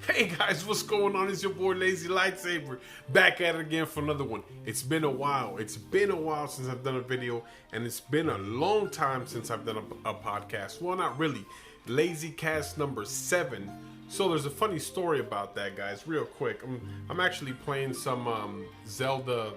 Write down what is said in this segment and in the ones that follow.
Hey guys, what's going on? It's your boy LazyCast back at it again for another one. It's been a while. It's been a while since I've done a video, and it's been a long time since I've done a podcast. Well, not really. LazyCast number 7. So there's a funny story about that, guys. Real quick, I'm actually playing some Zelda.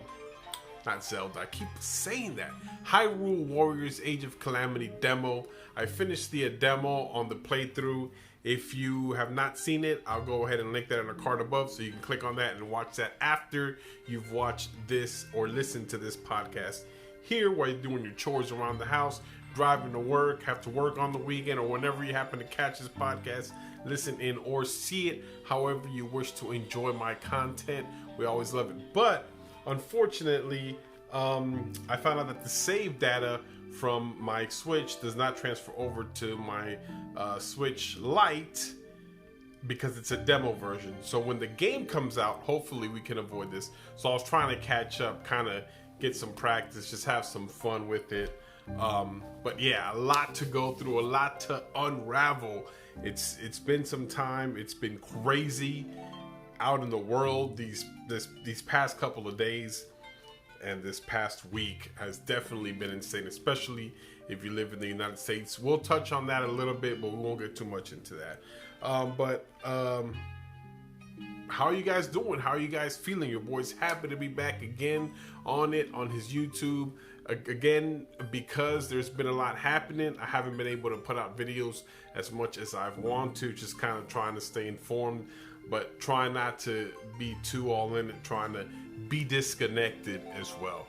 Not Zelda, I keep saying that. Hyrule Warriors Age of Calamity demo. I finished the demo on the playthrough. If you have not seen it, I'll go ahead and link that in the card above so you can click on that and watch that after you've watched this or listened to this podcast. Here, while you're doing your chores around the house, driving to work, have to work on the weekend, or whenever you happen to catch this podcast, listen in or see it however you wish to enjoy my content. We always love it. But unfortunately, I found out that the save data from my Switch does not transfer over to my Switch Lite because it's a demo version. So when the game comes out, hopefully we can avoid this. So I was trying to catch up, kind of get some practice, just have some fun with it. But yeah, a lot to go through, a lot to unravel. It's been some time. It's been crazy out in the world these past couple of days. And this past week has definitely been insane, especially if you live in the United States. We'll touch on that a little bit, but we won't get too much into that. How are you guys doing? How are you guys feeling? Your boy's happy to be back again on his YouTube. Again, because there's been a lot happening, I haven't been able to put out videos as much as I've wanted to, just kind of trying to stay informed, but trying not to be too all in and trying to be disconnected as well.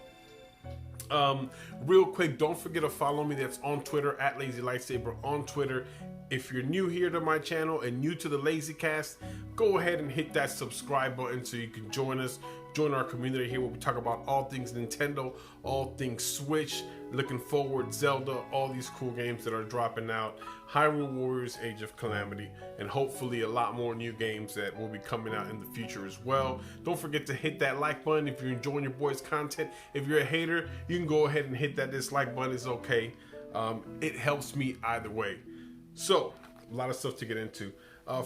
Real quick, don't forget to follow me. That's on Twitter at LazyLightsaber on Twitter. If you're new here to my channel and new to the LazyCast, go ahead and hit that subscribe button so you can join us. Join our community here where we talk about all things Nintendo, all things Switch, looking forward, Zelda, all these cool games that are dropping out, Hyrule Warriors Age of Calamity, and hopefully a lot more new games that will be coming out in the future as well. Don't forget to hit that like button if you're enjoying your boy's content. If you're a hater, you can go ahead and hit that dislike button. It's okay. It helps me either way. So, a lot of stuff to get into.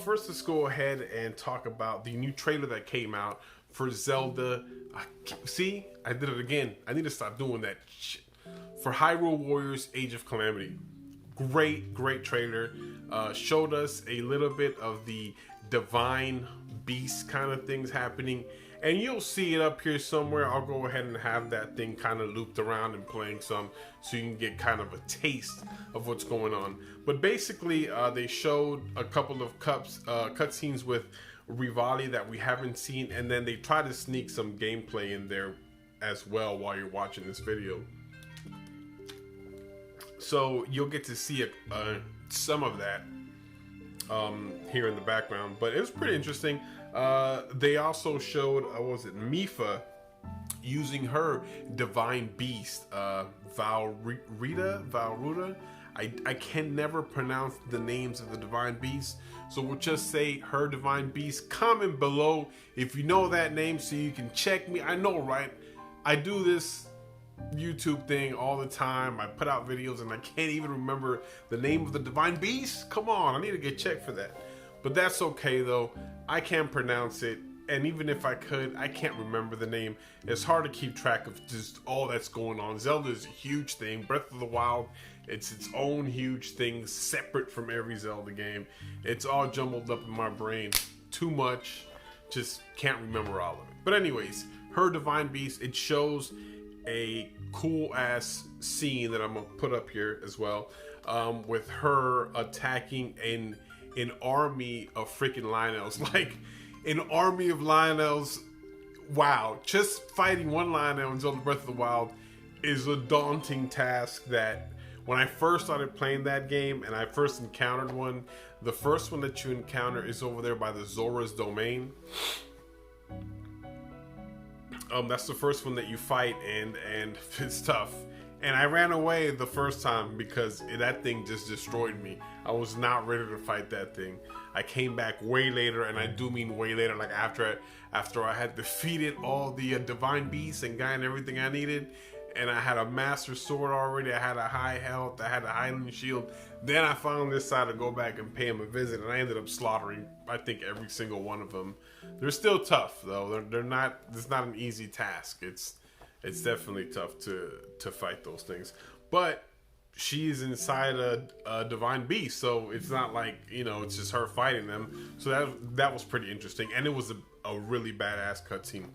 First, let's go ahead and talk about the new trailer that came out for Zelda. See, I did it again. I need to stop doing that shit. For Hyrule Warriors Age of Calamity. Great trailer. Showed us a little bit of the divine beast kind of things happening. And you'll see it up here somewhere. I'll go ahead and have that thing kind of looped around and playing some so you can get kind of a taste of what's going on. But basically, they showed a couple of cutscenes with Rivali that we haven't seen, and then they try to sneak some gameplay in there as well while you're watching this video. So you'll get to see some of that here in the background, but it was pretty interesting. They also showed, Mipha using her divine beast, Valruda. I can never pronounce the names of the divine beast, so we'll just say her divine beast. Comment below if you know that name so you can check me. I know, right? I do this YouTube thing all the time. I put out videos and I can't even remember the name of the divine beast. Come on, I need to get checked for that. But that's okay though. I can't pronounce it, and even if I could, I can't remember the name. It's hard to keep track of just all that's going on. Zelda is a huge thing. Breath of the Wild, it's its own huge thing, separate from every Zelda game. It's all jumbled up in my brain. Too much, just can't remember all of it. But anyways, her divine beast, it shows a cool ass scene that I'm gonna put up here as well, with her attacking an army of freaking Lionels. Like an army of Lionels. Wow, just fighting one Lionel in Zelda Breath of the Wild is a daunting task. That when I first started playing that game and I first encountered one, the first one that you encounter is over there by the Zora's Domain. That's the first one that you fight, and it's tough. And I ran away the first time because that thing just destroyed me. I was not ready to fight that thing. I came back way later, and I do mean way later, like after I had defeated all the divine beasts and gotten everything I needed, and I had a master sword already. I had a high health. I had a Highland shield. Then I finally decided to go back and pay them a visit, and I ended up slaughtering, I think, every single one of them. They're still tough, though. They're not. It's not an easy task. It's definitely tough to fight those things. But she's inside a divine beast, so it's not like, you know, it's just her fighting them. So that was pretty interesting, and it was a really badass cutscene.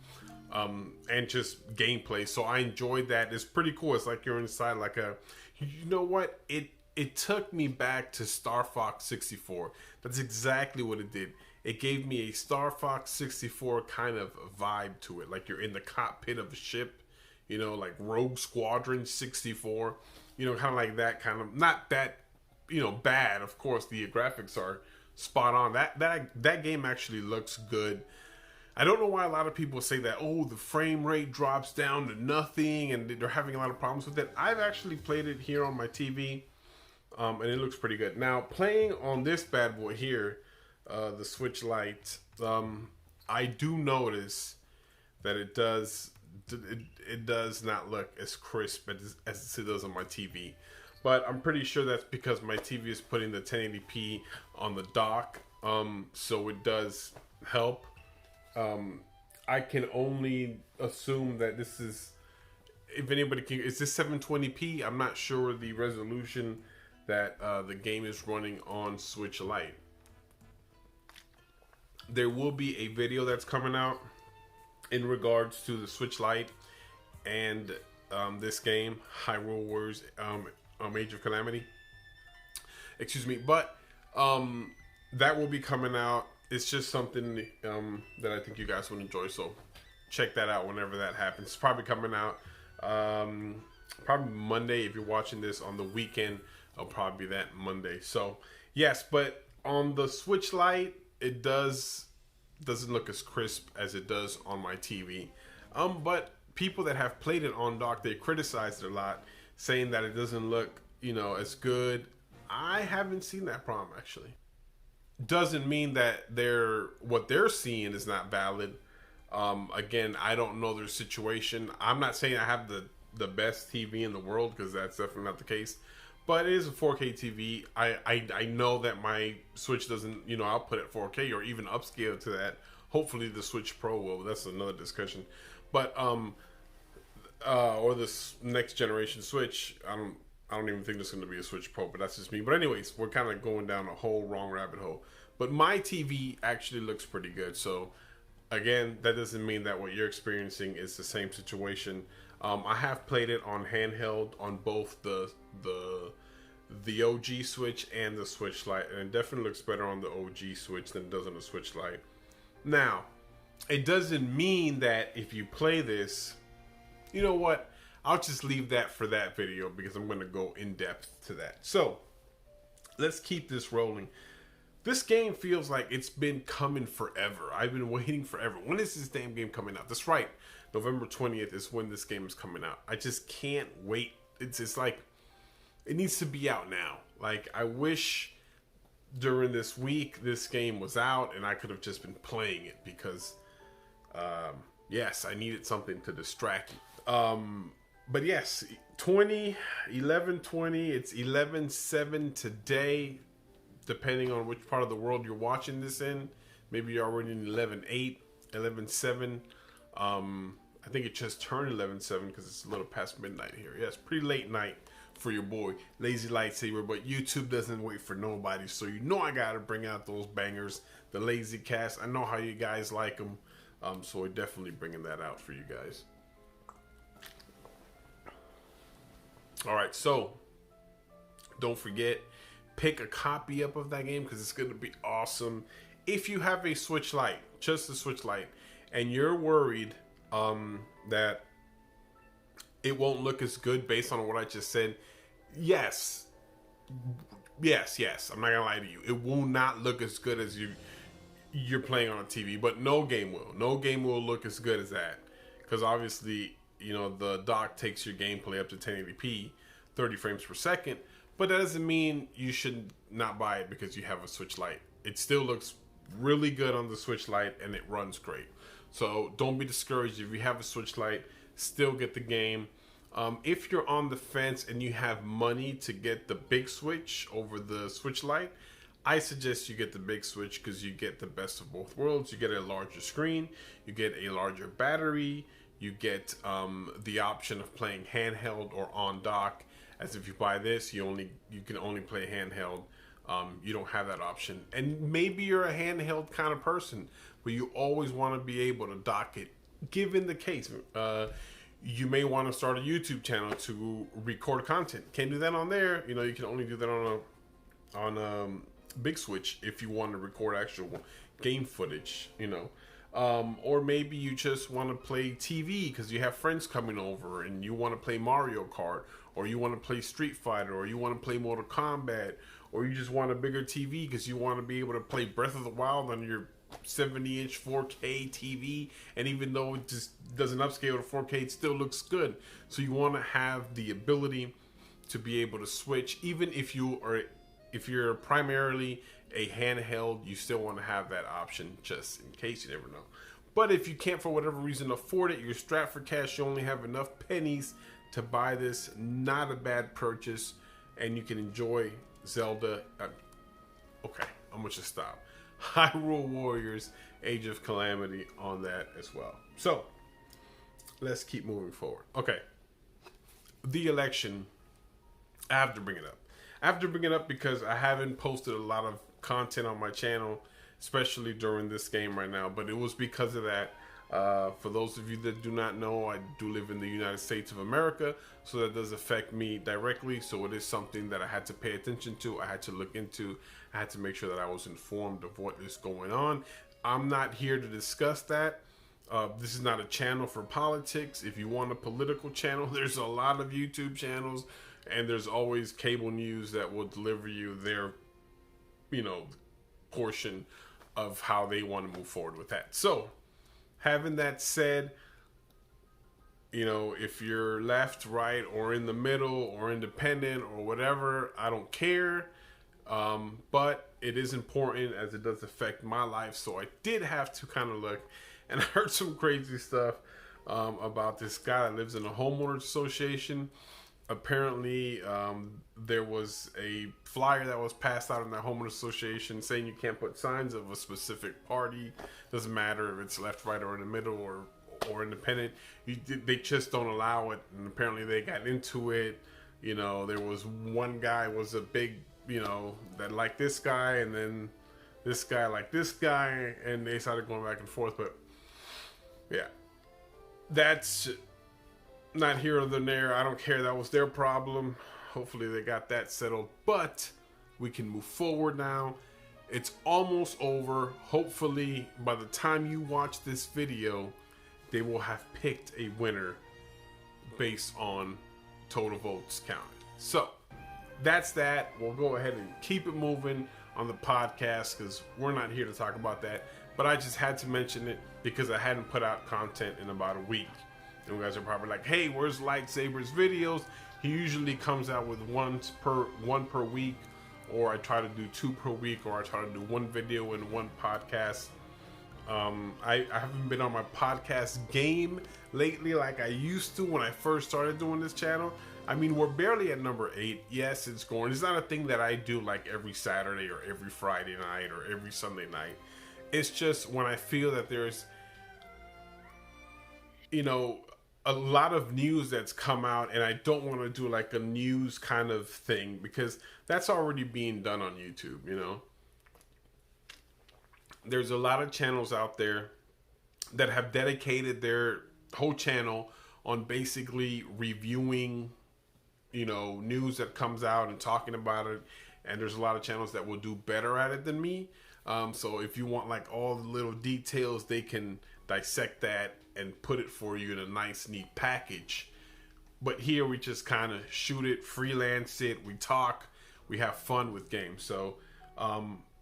And just gameplay, so I enjoyed that. It's pretty cool. It's like you're inside like a, you know what, it took me back to Star Fox 64. That's exactly what it did. It gave me a Star Fox 64 kind of vibe to it, like you're in the cockpit of a ship, you know, like Rogue Squadron 64, you know, kind of like that kind of, not that, you know, bad. Of course the graphics are spot on. That game actually looks good. I don't know why a lot of people say that, oh, the frame rate drops down to nothing and they're having a lot of problems with it. I've actually played it here on my TV, and it looks pretty good. Now, playing on this bad boy here, the Switch Lite, I do notice that it does not look as crisp as it does on my TV. But I'm pretty sure that's because my TV is putting the 1080p on the dock, so it does help. I can only assume that this is, if anybody can, is this 720p? I'm not sure the resolution that the game is running on Switch Lite. There will be a video that's coming out in regards to the Switch Lite and this game, Hyrule Warriors, Age of Calamity. Excuse me, but that will be coming out. It's just something that I think you guys would enjoy, so check that out whenever that happens. It's probably coming out probably Monday. If you're watching this on the weekend, it'll probably be that Monday. So yes, but on the Switch Lite, it doesn't look as crisp as it does on my TV. But people that have played it on dock, they criticized it a lot, saying that it doesn't look, you know, as good. I haven't seen that problem actually. Doesn't mean that what they're seeing is not valid. Again, I don't know their situation. I'm not saying I have the best TV in the world, because that's definitely not the case. But it is a 4K TV. I know that my Switch doesn't, you know, output at 4K or even upscale to that. Hopefully the Switch Pro will. That's another discussion. But or this next generation Switch, I don't even think there's going to be a Switch Pro, but that's just me. But anyways, we're kind of going down a whole wrong rabbit hole. But my TV actually looks pretty good. So again, that doesn't mean that what you're experiencing is the same situation. I have played it on handheld on both the OG Switch and the Switch Lite, and it definitely looks better on the OG Switch than it does on the Switch Lite. Now, it doesn't mean that if you play this, you know what? I'll just leave that for that video, because I'm going to go in depth to that. So let's keep this rolling. This game feels like it's been coming forever. I've been waiting forever. When is this damn game coming out? That's right. November 20th is when this game is coming out. I just can't wait. It's like, it needs to be out now. Like, I wish during this week this game was out and I could have just been playing it, because yes, I needed something to distract me. But yes, 11/20, it's 11/7 today, depending on which part of the world you're watching this in. Maybe you're already in 11/8, 11/7. I think it just turned 11/7 because it's a little past midnight here. Yeah, it's pretty late night for your boy, Lazy Lightsaber, but YouTube doesn't wait for nobody, so you know I gotta bring out those bangers, the LazyCast. I know how you guys like them, so we're definitely bringing that out for you guys. Alright, so don't forget, pick a copy up of that game, because it's going to be awesome. If you have a Switch Lite, just the Switch Lite, and you're worried that it won't look as good based on what I just said, yes, I'm not gonna lie to you, it will not look as good as you're playing on a TV, but no game will look as good as that, because obviously, you know, the dock takes your gameplay up to 1080p, 30 frames per second, but that doesn't mean you should not buy it because you have a Switch Lite. It still looks really good on the Switch Lite and it runs great. So don't be discouraged if you have a Switch Lite, still get the game. If you're on the fence and you have money to get the big Switch over the Switch Lite, I suggest you get the big Switch because you get the best of both worlds. You get a larger screen, you get a larger battery, you get the option of playing handheld or on dock. As if you buy this, you can only play handheld. You don't have that option. And maybe you're a handheld kind of person, but you always want to be able to dock it. Given the case, you may want to start a YouTube channel to record content. Can't do that on there. You know, you can only do that on a big Switch if you want to record actual game footage. You know. Or maybe you just want to play TV because you have friends coming over and you want to play Mario Kart, or you want to play Street Fighter, or you want to play Mortal Kombat, or you just want a bigger TV because you want to be able to play Breath of the Wild on your 70-inch 4K TV, and even though it just doesn't upscale to 4K, it still looks good. So you want to have the ability to be able to switch, even if you're primarily a handheld, you still want to have that option just in case. You never know. But if you can't for whatever reason afford it, you're strapped for cash, you only have enough pennies to buy this, not a bad purchase, and you can enjoy Zelda. Okay, I'm gonna just stop. Hyrule Warriors Age of Calamity on that as well. So let's keep moving forward. Okay, the election, I have to bring it up. I have to bring it up because I haven't posted a lot of content on my channel, especially during this game right now, but it was because of that. For those of you that do not know, I do live in the United States of America, so that does affect me directly. So it is something that I had to pay attention to, I had to look into, I had to make sure that I was informed of what is going on. I'm not here to discuss that. This is not a channel for politics. If you want a political channel, there's a lot of YouTube channels, and there's always cable news that will deliver you their, portion of how they want to move forward with that. So, having that said, if you're left, right, or in the middle, or independent, or whatever, I don't care. But it is important as it does affect my life. So I did have to kind of look, and I heard some crazy stuff about this guy that lives in a homeowners association. Apparently, there was a flyer that was passed out in the homeowners association saying you can't put signs of a specific party. Doesn't matter if it's left, right, or in the middle, or independent. They just don't allow it. And apparently, they got into it. There was one guy was a big, that liked this guy, and then this guy liked this guy, and they started going back and forth. But yeah, that's not here or there. I don't care. That was their problem. Hopefully they got that settled, but we can move forward now. It's almost over. Hopefully by the time you watch this video, they will have picked a winner based on total votes counted. So that's that. We'll go ahead and keep it moving on the podcast because we're not here to talk about that, but I just had to mention it because I hadn't put out content in about a week. And you guys are probably like, hey, where's Lightsaber's videos? He usually comes out with one per week, or I try to do 2 per week, or I try to do 1 video and 1 podcast. I haven't been on my podcast game lately like I used to when I first started doing this channel. I mean, we're barely at number 8. Yes, it's going. It's not a thing that I do like every Saturday or every Friday night or every Sunday night. It's just when I feel that there's, a lot of news that's come out, and I don't want to do like a news kind of thing because that's already being done on YouTube, There's a lot of channels out there that have dedicated their whole channel on basically reviewing, news that comes out and talking about it. And there's a lot of channels that will do better at it than me. So if you want like all the little details, they can dissect that and put it for you in a nice, neat package. But here we just kind of shoot it, freelance it, we talk, we have fun with games. So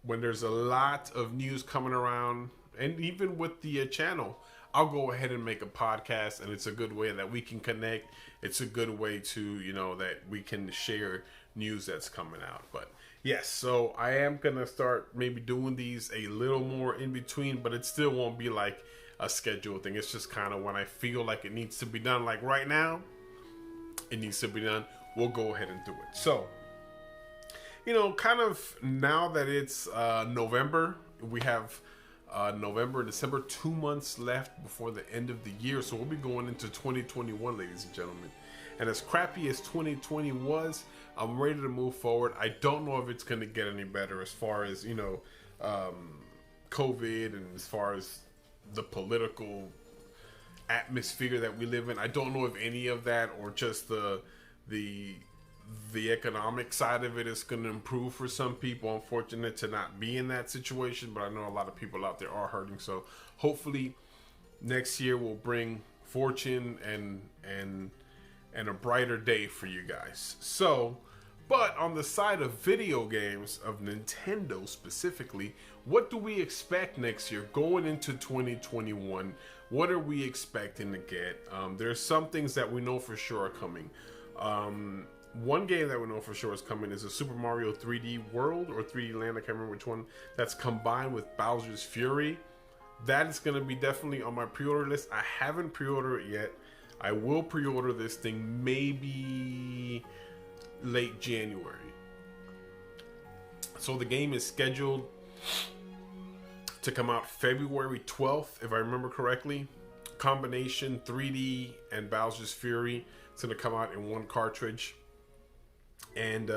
when there's a lot of news coming around, and even with the channel, I'll go ahead and make a podcast, and it's a good way that we can connect. It's a good way to, that we can share news that's coming out. But yes, so I am going to start maybe doing these a little more in between, but it still won't be like a schedule thing. It's just kind of when I feel like it needs to be done. Like right now, it needs to be done, we'll go ahead and do it. So, you know, kind of now that it's November, we have November, December, 2 months left before the end of the year. So we'll be going into 2021, ladies and gentlemen. And as crappy as 2020 was, I'm ready to move forward. I don't know if it's going to get any better as far as, you know, COVID and as far as the political atmosphere that we live in. I don't know if any of that or just the economic side of it is going to improve for some people. I'm fortunate to not be in that situation, but I know a lot of people out there are hurting. So hopefully next year will bring fortune and a brighter day for you guys. So, but on the side of video games, of Nintendo specifically, what do we expect next year going into 2021? What are we expecting to get? There's some things that we know for sure are coming. One game that we know for sure is coming is a Super Mario 3D World or 3D Land, I can't remember which one, that's combined with Bowser's Fury. That is going to be definitely on my pre-order list. I haven't pre-ordered it yet. I will pre-order this thing maybe late January. So the game is scheduled to come out February 12th, if I remember correctly. Combination 3D and Bowser's Fury. It's going to come out in one cartridge. And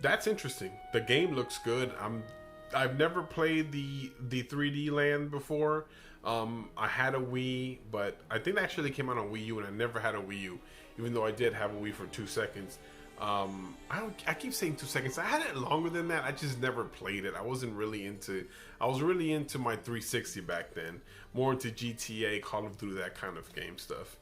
that's interesting. The game looks good. I've never played the 3D Land before. I had a Wii, but I think it actually came out on Wii U, and I never had a Wii U, even though I did have a Wii for 2 seconds. I keep saying 2 seconds. I had it longer than that. I just never played it. I was really into my 360 back then, more into GTA, Call of Duty, that kind of game stuff.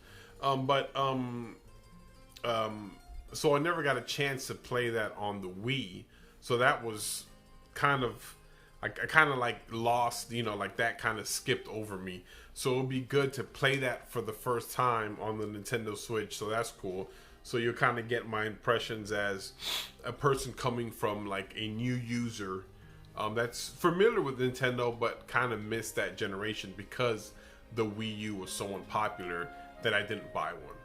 So I never got a chance to play that on the Wii. So that was kind of, I kind of like lost, you know, like that kind of skipped over me. So it would be good to play that for the first time on the Nintendo Switch. So that's cool. So you'll kind of get my impressions as a person coming from like a new user that's familiar with Nintendo, but kind of missed that generation because the Wii U was so unpopular that I didn't buy one.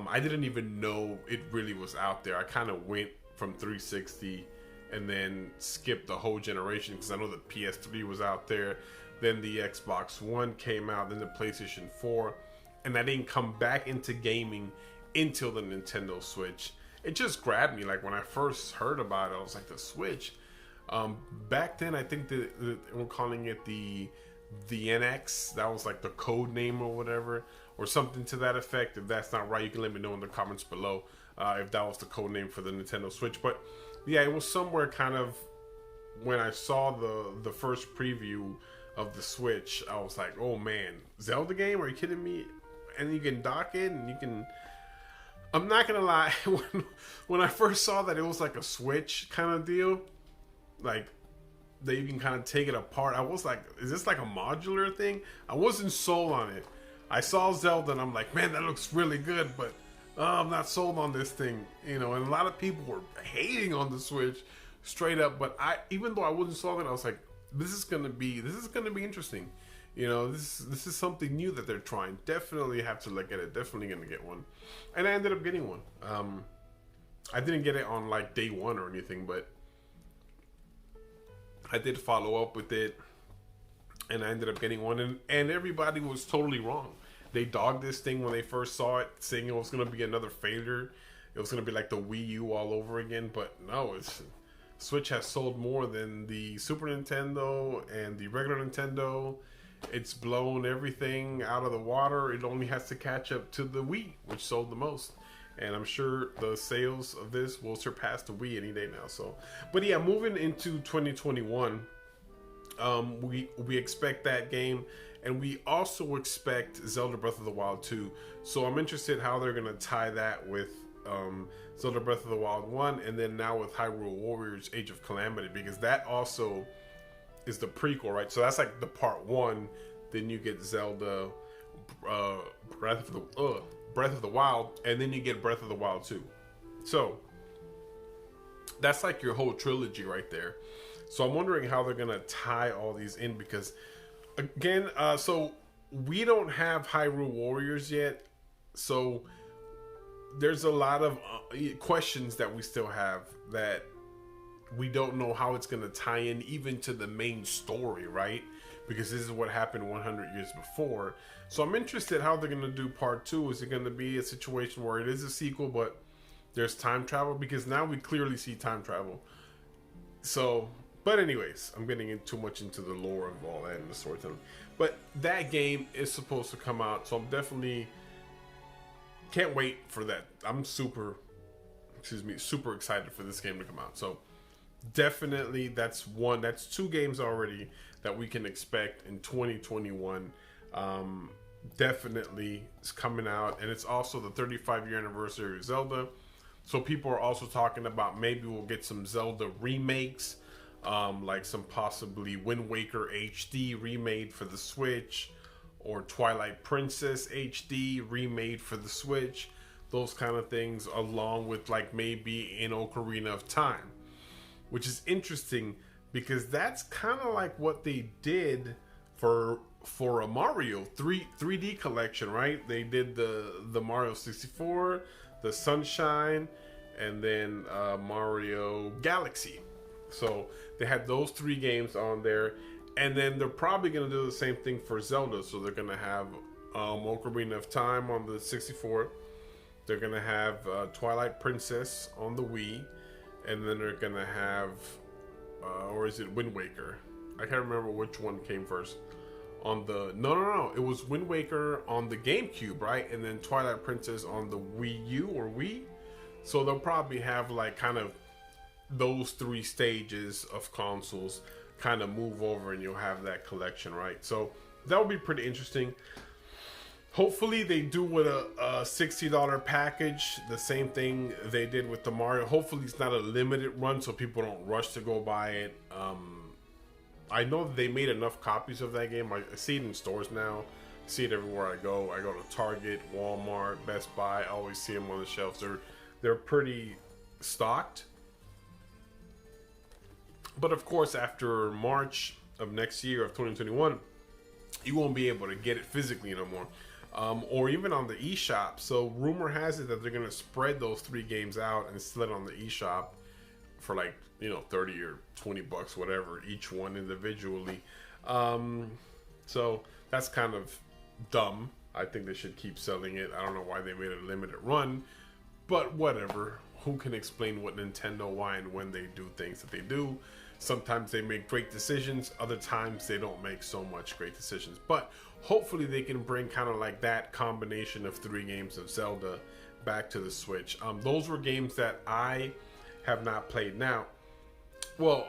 I didn't even know it really was out there. I kind of went from 360 and then skipped the whole generation because I know the PS3 was out there. Then the Xbox One came out, then the PlayStation 4. And I didn't come back into gaming until the Nintendo Switch. It just grabbed me. Like when I first heard about it, I was like, the Switch? Back then, I think that we're calling it the NX. That was like the code name or whatever. Or something to that effect. If that's not right, you can let me know in the comments below if that was the code name for the Nintendo Switch. But yeah, it was somewhere kind of when I saw the first preview of the Switch, I was like, oh man, Zelda game? Are you kidding me? And you can dock it and you can... I'm not gonna lie, when I first saw that it was like a Switch kind of deal, like that you can kind of take it apart, I was like, is this like a modular thing? I wasn't sold on it. I saw Zelda and I'm like, man, that looks really good, but I'm not sold on this thing, you know. And a lot of people were hating on the Switch, straight up. But even though I wasn't sold on it, I was like, this is gonna be interesting, you know. This is something new that they're trying. Definitely have to look at it. Definitely gonna get one, and I ended up getting one. I didn't get it on like day one or anything, but I did follow up with it, and I ended up getting one. And everybody was totally wrong. They dogged this thing when they first saw it, saying it was going to be another failure. It was going to be like the Wii U all over again. But no, Switch has sold more than the Super Nintendo and the regular Nintendo. It's blown everything out of the water. It only has to catch up to the Wii, which sold the most. And I'm sure the sales of this will surpass the Wii any day now. So, but yeah, moving into 2021, we expect that game. And we also expect Zelda Breath of the Wild 2. So I'm interested how they're going to tie that with Zelda Breath of the Wild 1. And then now with Hyrule Warriors Age of Calamity. Because that also is the prequel, right? So that's like the part 1. Then you get Zelda Breath of the Wild. And then you get Breath of the Wild 2. So that's like your whole trilogy right there. So I'm wondering how they're going to tie all these in. Because... again, so we don't have Hyrule Warriors yet, so there's a lot of questions that we still have, that we don't know how it's going to tie in even to the main story, right? Because this is what happened 100 years before. So I'm interested how they're going to do part 2. Is it going to be a situation where it is a sequel, but there's time travel? Because now we clearly see time travel. So, but anyways, I'm getting in too much into the lore of all that and the storytelling. But that game is supposed to come out, so I'm definitely can't wait for that. I'm super excited for this game to come out. So definitely that's 2 games already that we can expect in 2021. Definitely it's coming out, and it's also the 35-year anniversary of Zelda. So people are also talking about maybe we'll get some Zelda remakes, like some possibly Wind Waker HD remade for the Switch, or Twilight Princess HD remade for the Switch. Those kind of things, along with like maybe an Ocarina of Time, which is interesting because that's kind of like what they did for a Mario 3D collection, right? They did the Mario 64, the Sunshine, and then Mario Galaxy. So they had those 3 games on there, and then they're probably going to do the same thing for Zelda. So they're going to have Ocarina of Time on the 64. They're going to have Twilight Princess on the Wii, and then they're going to have, or is it Wind Waker? I can't remember which one came first. On the no, it was Wind Waker on the GameCube, right? And then Twilight Princess on the Wii U or Wii. So they'll probably have like kind of those 3 stages of consoles kind of move over, and you'll have that collection, right? So that would be pretty interesting. Hopefully they do with a $60 package, the same thing they did with the Mario. Hopefully it's not a limited run so people don't rush to go buy it. I know that they made enough copies of that game. I see it in stores now. I see it everywhere I go. I go to Target, Walmart, Best Buy. I always see them on the shelves. They're pretty stocked. But of course, after March of next year, of 2021, you won't be able to get it physically no more. Or even on the eShop. So rumor has it that they're going to spread those 3 games out and sell it on the eShop for like, 30 or 20 bucks, whatever, each one individually. So that's kind of dumb. I think they should keep selling it. I don't know why they made it a limited run, but whatever. Who can explain what Nintendo, why and when they do things that they do? Sometimes they make great decisions. Other times they don't make so much great decisions. But hopefully they can bring kind of like that combination of 3 games of Zelda back to the Switch. Those were games that I have not played. Now, well,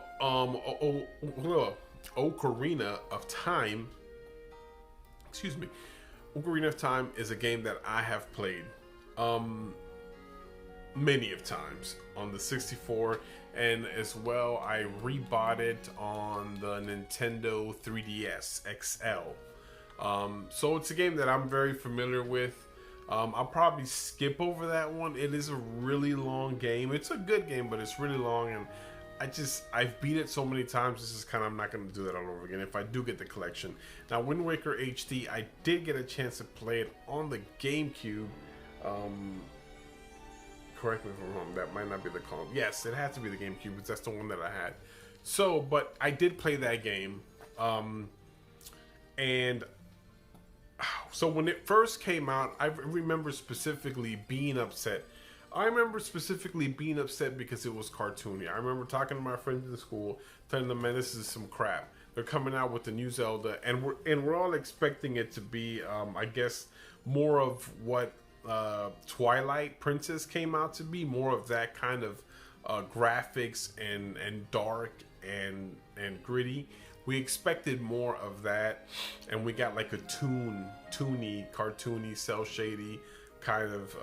Ocarina of Time, Ocarina of Time is a game that I have played many of times on the 64, and as well I rebought it on the Nintendo 3DS XL. So it's a game that I'm very familiar with. I'll probably skip over that one. It is a really long game. It's a good game, but it's really long, and I've beat it so many times. This is kind of, I'm not going to do that all over again if I do get the collection. Now, Wind Waker HD, I did get a chance to play it on the GameCube. Correct me if I'm wrong. That might not be the call. Yes, it had to be the GameCube because that's the one that I had. So, but I did play that game. And so when it first came out, I remember specifically being upset. I remember specifically being upset because it was cartoony. I remember talking to my friends in school, telling them, man, this is some crap. They're coming out with the new Zelda, and we're all expecting it to be, I guess, more of what Twilight Princess came out to be, more of that kind of graphics and dark and gritty. We expected more of that, and we got like a toony, cartoony, cel shady kind of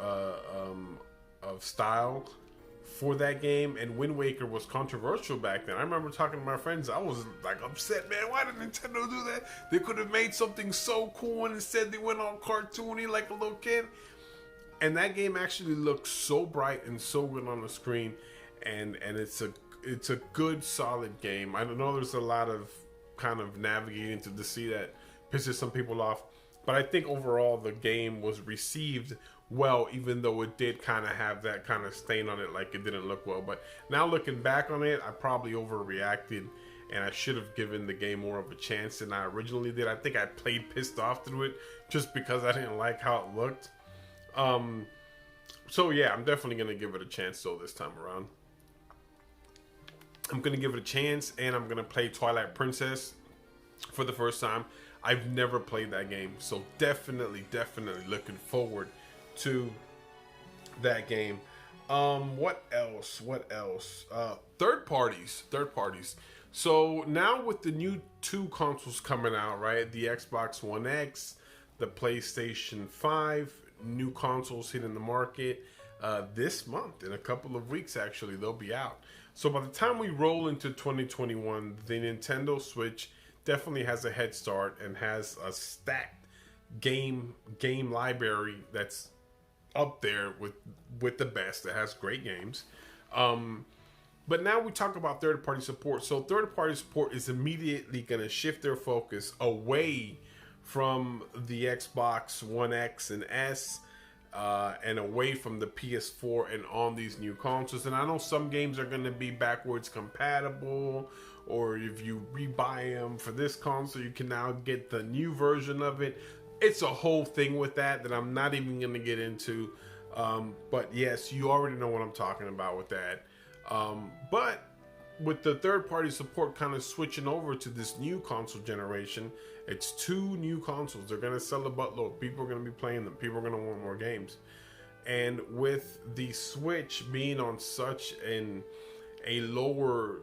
style for that game. And Wind Waker was controversial back then. I remember talking to my friends. I was like upset, man. Why did Nintendo do that? They could have made something so cool, and instead they went all cartoony like a little kid. And that game actually looks so bright and so good on the screen, and it's a good solid game. I know there's a lot of kind of navigating to see that pisses some people off, but I think overall the game was received well, even though it did kind of have that kind of stain on it, like it didn't look well. But now looking back on it, I probably overreacted, and I should have given the game more of a chance than I originally did. I think I played pissed off through it just because I didn't like how it looked. So yeah, I'm definitely gonna give it a chance though this time around. I'm gonna give it a chance, and I'm gonna play Twilight Princess for the first time. I've never played that game, so definitely looking forward to that game. What else? Third parties. So now with the new 2 consoles coming out, right? The Xbox One X, the PlayStation 5, new consoles hitting the market this month. In a couple of weeks, actually, they'll be out. So by the time we roll into 2021, the Nintendo Switch definitely has a head start and has a stacked game library that's up there with the best. It has great games. But now we talk about third-party support. So third-party support is immediately going to shift their focus away from the Xbox One X and S, and away from the PS4 and on these new consoles. And I know some games are going to be backwards compatible, or if you rebuy them for this console, you can now get the new version of it. It's a whole thing with that I'm not even going to get into. But yes, you already know what I'm talking about with that. But with the third-party support kind of switching over to this new console generation, it's 2 new consoles. They're going to sell a buttload. People are going to be playing them. People are going to want more games. And with the Switch being on such a lower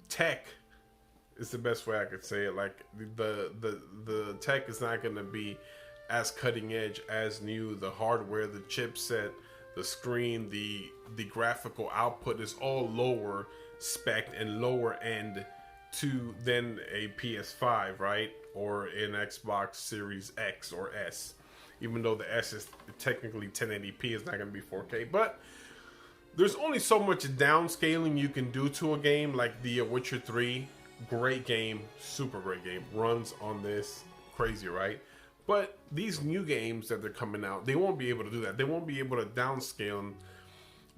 tech is the best way I could say it. Like the tech is not going to be as cutting edge as new. The hardware, the chipset, the screen, the graphical output is all lower spec and lower end than a PS5, right? Or an Xbox Series X or S. Even though the S is technically 1080p, it's not going to be 4K. But there's only so much downscaling you can do to a game. Like the Witcher 3, great game, super great game, runs on this, crazy, right? But these new games that they're coming out, they won't be able to do that. They won't be able to downscale them.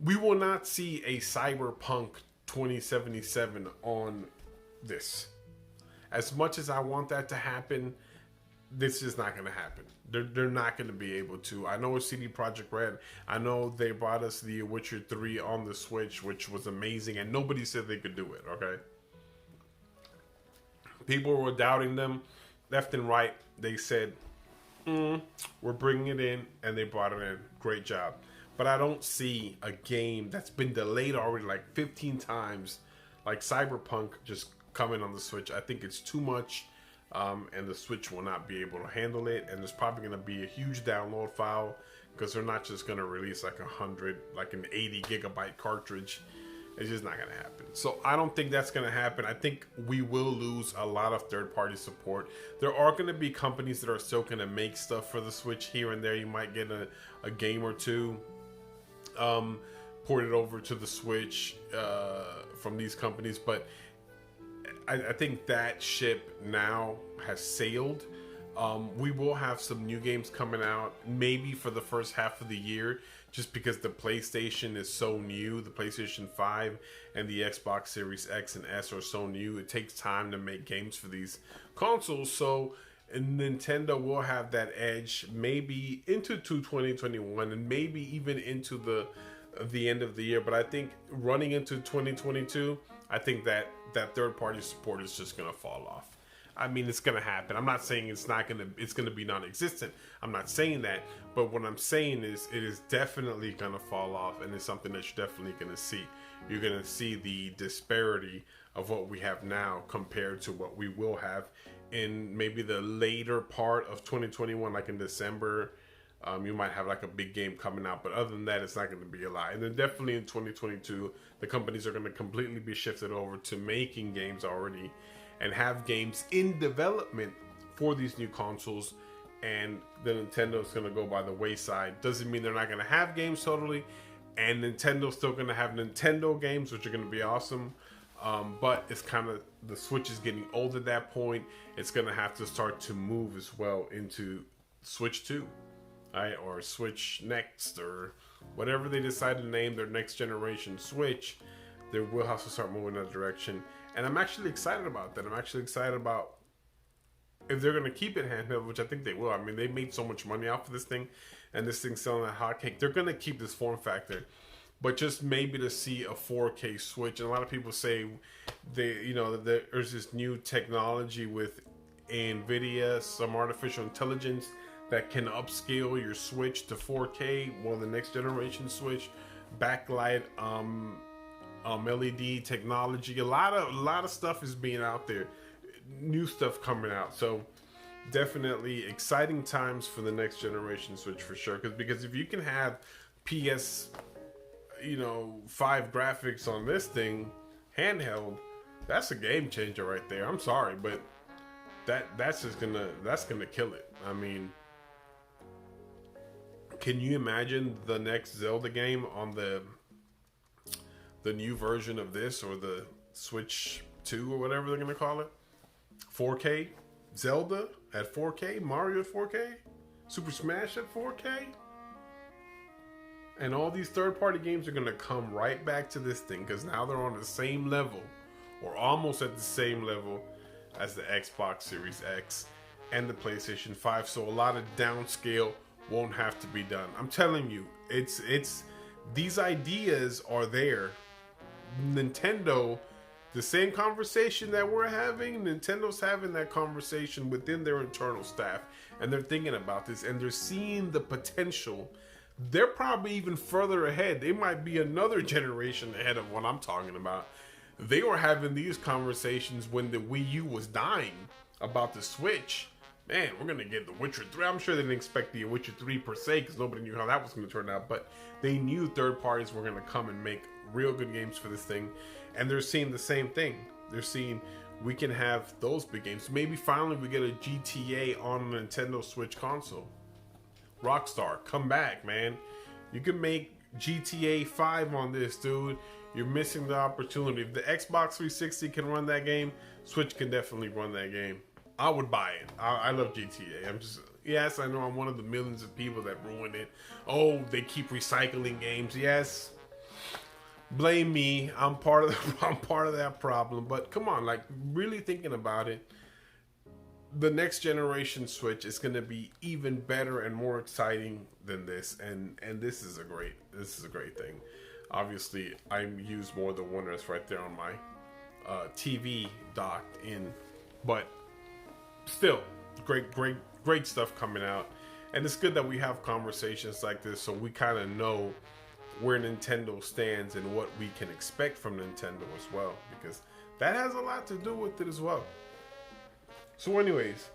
We will not see a Cyberpunk 2077 on this. As much as I want that to happen, this is not going to happen. They're not going to be able to. I know it's CD Projekt Red. I know they brought us the Witcher 3 on the Switch, which was amazing, and nobody said they could do it, okay? People were doubting them left and right. They said, we're bringing it in, and they brought it in. Great job. But I don't see a game that's been delayed already like 15 times, like Cyberpunk, just coming on the Switch. I think it's too much, and the Switch will not be able to handle it. And there's probably going to be a huge download file, because they're not just going to release like an 80 gigabyte cartridge. It's just not going to happen. So I don't think that's going to happen. I think we will lose a lot of third-party support. There are going to be companies that are still going to make stuff for the Switch here and there. You might get a game or two ported over to the Switch from these companies. But I think that ship now has sailed. We will have some new games coming out, maybe for the first half of the year, just because the PlayStation is so new. The PlayStation 5 and the Xbox Series X and S are so new. It takes time to make games for these consoles. So Nintendo will have that edge maybe into 2021 and maybe even into the end of the year. But I think running into 2022, I think that third-party support is just going to fall off. I mean, it's going to happen. I'm not saying it's going to be non-existent. I'm not saying that. But what I'm saying is it is definitely going to fall off, and it's something that you're definitely going to see. You're going to see the disparity of what we have now compared to what we will have in maybe the later part of 2021, like in December. You might have like a big game coming out, but other than that, it's not going to be a lot. And then definitely in 2022, the companies are going to completely be shifted over to making games already and have games in development for these new consoles, and the Nintendo's going to go by the wayside. Doesn't mean they're not going to have games totally, and Nintendo's still going to have Nintendo games, which are going to be awesome. But it's kind of, the Switch is getting old at that point. It's going to have to start to move as well into Switch 2, right? Or Switch Next, or whatever they decide to name their next generation Switch, they will have to start moving in that direction. And I'm actually excited about that. I'm actually excited about if they're going to keep it handheld, which I think they will. I mean, they made so much money off of this thing, and this thing's selling that hotcake. They're going to keep this form factor, but just maybe to see a 4K Switch. And a lot of people say there's this new technology with NVIDIA, some artificial intelligence that can upscale your Switch to 4K. Well, the next generation Switch, backlight, LED technology, a lot of stuff is being out there, new stuff coming out. So definitely exciting times for the next generation Switch for sure. Because if you can have PS 5 graphics on this thing handheld, that's a game changer right there. I'm sorry, but that's gonna kill it. I mean, can you imagine the next Zelda game on the new version of this, or the Switch 2 or whatever they're gonna call it? 4K Zelda at 4K, Mario at 4K, Super Smash at 4K, and all these third-party games are gonna come right back to this thing, because now they're on the same level, or almost at the same level, as the Xbox Series X and the PlayStation 5. So a lot of downscale won't have to be done. I'm telling you, it's these ideas are there. Nintendo, the same conversation that we're having, Nintendo's having that conversation within their internal staff, and they're thinking about this, and they're seeing the potential. They're probably even further ahead. They might be another generation ahead of what I'm talking about. They were having these conversations when the Wii U was dying about the Switch. Man, we're going to get The Witcher 3. I'm sure they didn't expect The Witcher 3 per se, because nobody knew how that was going to turn out. But they knew third parties were going to come and make real good games for this thing. And they're seeing the same thing. They're seeing we can have those big games. Maybe finally we get a GTA on a Nintendo Switch console. Rockstar, come back, man. You can make GTA 5 on this, dude. You're missing the opportunity. If the Xbox 360 can run that game, Switch can definitely run that game. I would buy it. I love GTA. Yes, I know I'm one of the millions of people that ruined it. Oh, they keep recycling games. Yes, blame me. I'm part of that problem. But come on, like, really thinking about it, the next generation Switch is going to be even better and more exciting than this, and this is a great thing. Obviously, I use more of the one that's right there on my TV docked in, but still, great stuff coming out. And it's good that we have conversations like this, so we kind of know where Nintendo stands and what we can expect from Nintendo as well, because that has a lot to do with it as well. So anyways,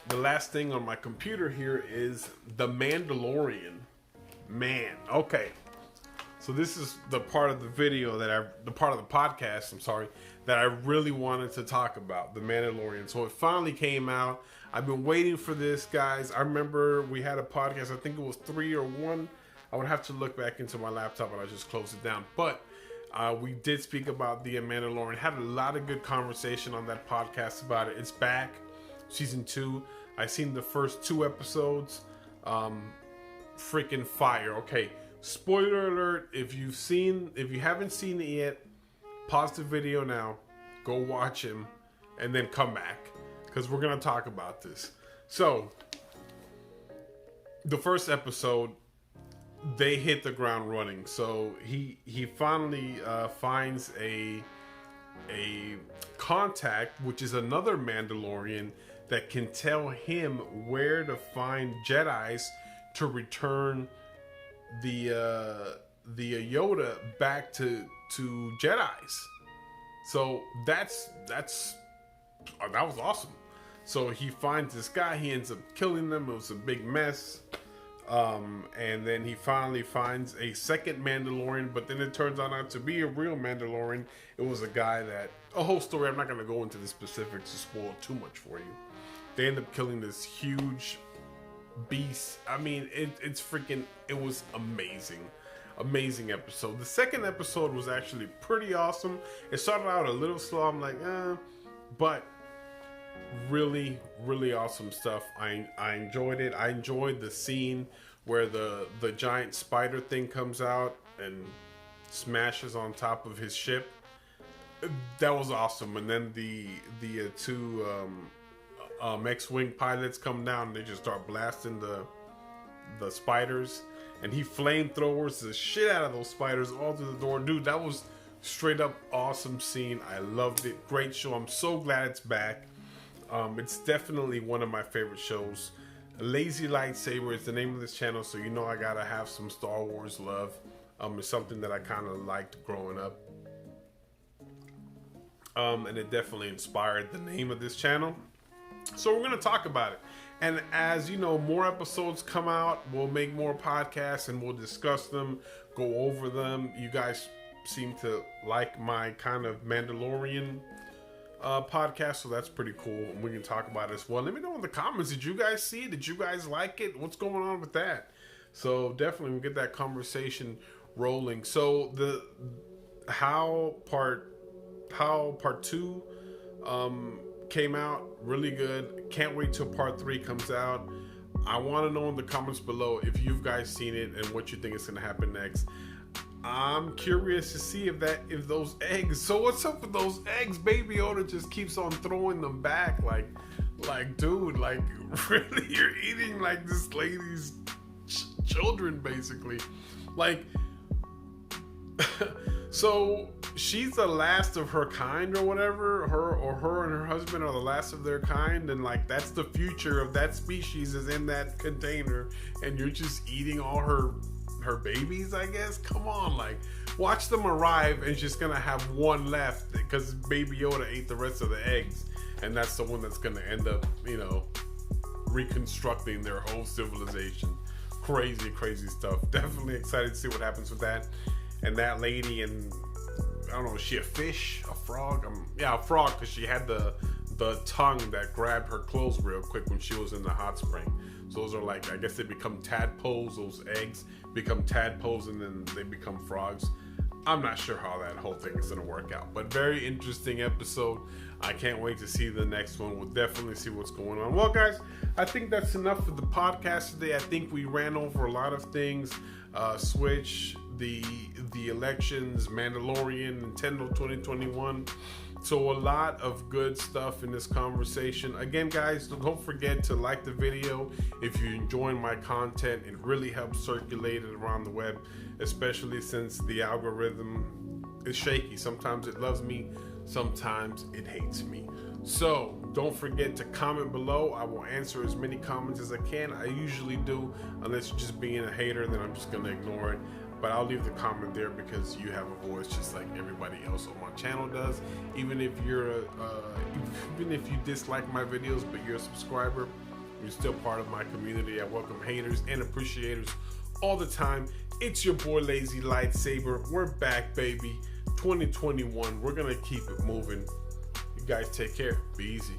the last thing on my computer here is The Mandalorian. Man, okay. So this is the part of the video the part of the podcast, I'm sorry, that I really wanted to talk about, The Mandalorian. So it finally came out. I've been waiting for this, guys. I remember we had a podcast, I think it was 3 or 1. I would have to look back into my laptop and I just closed it down. But we did speak about The Mandalorian. Had a lot of good conversation on that podcast about it. It's back, season 2. I've seen the first 2 episodes. Freaking fire. Okay, spoiler alert. If you haven't seen it yet, pause the video now, go watch him, and then come back, because we're gonna talk about this. So the first episode, they hit the ground running. So he finally finds a contact, which is another Mandalorian that can tell him where to find Jedis to return the Yoda back to Jedis. So that was awesome. So he finds this guy, he ends up killing them. It was a big mess. And then he finally finds a second Mandalorian, but then it turns out not to be a real Mandalorian. It was a guy a whole story. I'm not going to go into the specifics to spoil too much for you. They end up killing this huge beast. I mean, it was amazing episode. The second episode was actually pretty awesome. It started out a little slow. I'm like, but really, really awesome stuff. I enjoyed it. I enjoyed the scene where the giant spider thing comes out and smashes on top of his ship. That was awesome. And then the two X-wing pilots come down and they just start blasting the spiders, and he flamethrowers the shit out of those spiders all through the door. Dude, that was straight up awesome scene. I loved it. Great show. I'm so glad it's back. It's definitely one of my favorite shows. Lazy Lightsaber is the name of this channel, so you know I gotta have some Star Wars love. It's something that I kind of liked growing up. And it definitely inspired the name of this channel. So we're gonna talk about it. And as you know, more episodes come out, we'll make more podcasts and we'll discuss them, go over them. You guys seem to like my kind of Mandalorian podcast, so that's pretty cool, and we can talk about it as well. Let me know in the comments, did you guys see it? Did you guys like it? What's going on with that? So definitely we'll get that conversation rolling. So the how part 2 came out really good. Can't wait till part 3 comes out. I want to know in the comments below if you guys seen it and what you think is going to happen next. I'm curious to see if those eggs. So what's up with those eggs? Baby Yoda just keeps on throwing them back. Like dude, like really, you're eating like this lady's children, basically. Like, so she's the last of her kind or whatever. Her and her husband are the last of their kind, and like that's the future of that species is in that container, and you're just eating all her babies, I guess. Come on, like watch them arrive and she's gonna have one left because Baby Yoda ate the rest of the eggs, and that's the one that's gonna end up, you know, reconstructing their whole civilization. Crazy stuff. Definitely excited to see what happens with that. And that lady, and I don't know, is she a fish, a frog? Yeah, a frog, because she had the tongue that grabbed her clothes real quick when she was in the hot spring. So those are like, I guess they become tadpoles. Those eggs become tadpoles and then they become frogs. I'm not sure how that whole thing is gonna work out, but very interesting episode. I can't wait to see the next one. We'll definitely see what's going on. Well, guys, I think that's enough for the podcast today. I think we ran over a lot of things. Switch, the elections, Mandalorian, Nintendo 2021. So a lot of good stuff in this conversation. Again, guys, don't forget to like the video if you're enjoying my content. It really helps circulate it around the web, especially since the algorithm is shaky. Sometimes it loves me, sometimes it hates me. So don't forget to comment below. I will answer as many comments as I can. I usually do, unless you're just being a hater, then I'm just gonna ignore it. But I'll leave the comment there because you have a voice just like everybody else on my channel does. Even if you're even if you dislike my videos but you're a subscriber, you're still part of my community. I welcome haters and appreciators all the time. It's your boy Lazy Lightsaber. We're back, baby. 2021. We're gonna keep it moving. You guys take care. Be easy.